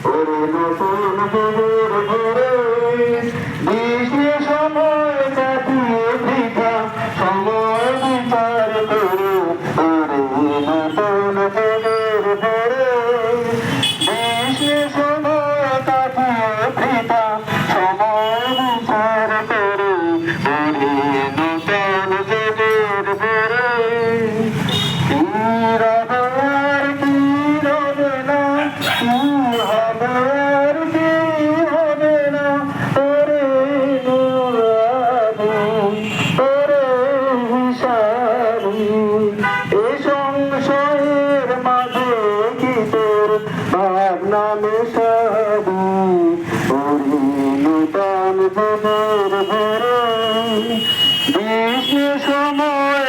ওরে নতুন যুগের ভোরে বৃষ্টি সময় কাটিয়ে বৃথা সময় বিচার করে ওরে নতুন যুগের ভোরে বৃষ্টি সময় কাটিয়ে বৃথা সময় বিচার করে ওরে নতুন যুগের ভোরে নামে সাধু ওরে নূতন যুগের ভোরে বৃষ্টি সময়